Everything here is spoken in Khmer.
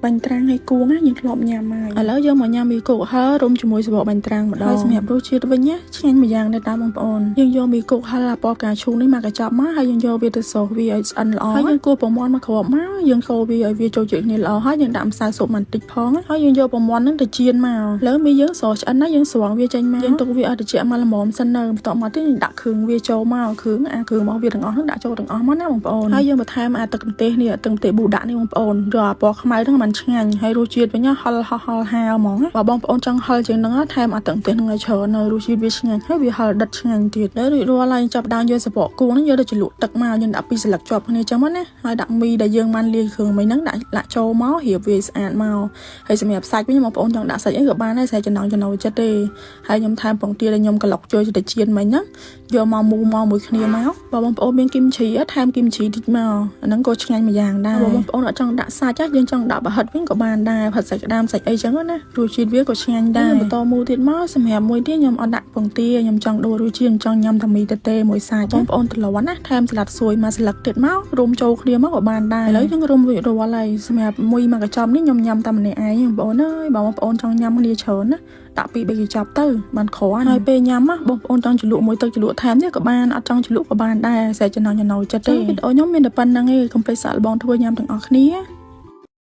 បាញ់ត្រាំងឲ្យគួងយើងធ្លាប់ញ៉ាំហើយឥឡូវយើងមកញ៉ាំមីគុកហិលរុំជាមួយសបកបាញ់ត្រាំងម្ដងហើយសម្រាប់រសជាតិវិញណាឆ្ងាញ់មួយយ៉ាងដែរតាមបងប្អូនយើងយកមីគុកហិលអាពណ៌ផ្កាឈូកនេះមកកញ្ចប់មកហើយយើងយកវាទៅសោសវាឲ្យស្អិនល្អហើយយើងគួរប្រមាន់មកគ្រាប់មកយើងកូរវាឲ្យវាចូលជាតិគ្នាល្អហើយយើងដាក់ម្សៅស៊ុបបន្តិចផងហើយយើងយកប្រមាន់ហ្នឹងទៅចៀនមកលើមីយើងសោសឆ្អិនណាយើងស្រង់វាចេញមកយើងទុកវាឲ្យត្រជាក់មកល្មមសិននៅបន្ទាប់មកទៀតយើងដាក់គ្រឿងវាចូលមកគ្រឿងរបស់វាទាំងអស់ហ្នឹងដាក់ចូលទាំងអស់មកណាបងប្អូនហើយយើងបន្ថែមទឹកម្ទេសនេះទឹកម្ទេសប៊ូដាក់នេះបងប្អូនយកអាពណ៌ខ្មៅហ្នឹងมันឆ្ងាញ់ហើយរសជាតិវិញហិលហាវហ្មងបើបងប្អូនចង់ហិលជាងហ្នឹងថែមអាទឹកម្ទេសហ្នឹងឲ្យច្រើននៅរសជាតិវាឆ្ងាញ់ហើយវាហិលដិតឆ្ងាញ់ទៀតហើយរួចរាល់ហើយចាប់ដើមយកសបកគួងហ្នឹងយកទៅជ្រលក់ទឹកមកយើងដាក់2ស្លឹកជាប់គ្នាចឹងមកណាហើយដាក់មីដែលយើងបានលាយគ្រឿងមិញហ្នឹងដាក់ចូលមករៀបវាស្អាតមកហើយសម្រាប់សាច់វិញបងប្អូនចង់ដាក់សាច់អីក៏បានដែរសាច់ចំណងចំណូលចិត្តទេហើយខ្ញុំថែមពងទាដែលខ្ញុំក្លុកចូលទៅចៀនមិញហ្នឹងយកមកមូមកមួយគ្នាមកបើបងប្អូនមានគីមឈីថែមគីមឈីតិចមកអាហ្នឹងក៏ឆ្ងាញ់មួយយ៉ាងដែរបងប្អូនអត់ចង់ដាក់សាច់យើងចង់ដាក់ប្រហិតវិញក៏បានដែរប្រហិតសាច់ក្តាមសាច់អីចឹងណារសជាតិវាក៏ឆ្ងាញ់ដែរបន្តមូទៀតមកសម្រាប់មួយទៀតខ្ញុំអត់ដាក់ពងទាខ្ញុំចង់ដូររសជាតិចង់ញ៉ាំតែមីតេតេមួយសាច់បងប្អូនត្រឡប់ណាថែមស្លាត់សួយមកស្លឹកទៀតមករុំចូលគ្នាមកក៏បានដែរឥឡូវយើងរុំរួចរាល់ហើយសម្រាប់មួយមកកញ្ចប់នេះខ្ញុំញ៉ាំតែម្នាក់ឯងបងប្អូនអើយបងប្អូនចង់ញ៉ាំគ្នាច្រើនណាដាក់2 3កញ្ចប់ទៅបានគ្រាន់ហើយពេលញ៉ាំបងប្អូនចង់ជ្រលក់មួយទឹកជ្រលក់ថែមនេះក៏បានអត់ចង់ជ្រលក់ក៏បានដែរតែចំណងចំណូលចិត្តទេវីដេអូខ្ញុំមានតែប៉ុណ្្នឹងឯងកុំភ្លេចសាកល្បងធ្វើញ៉ាំទាំងអស់គ្នា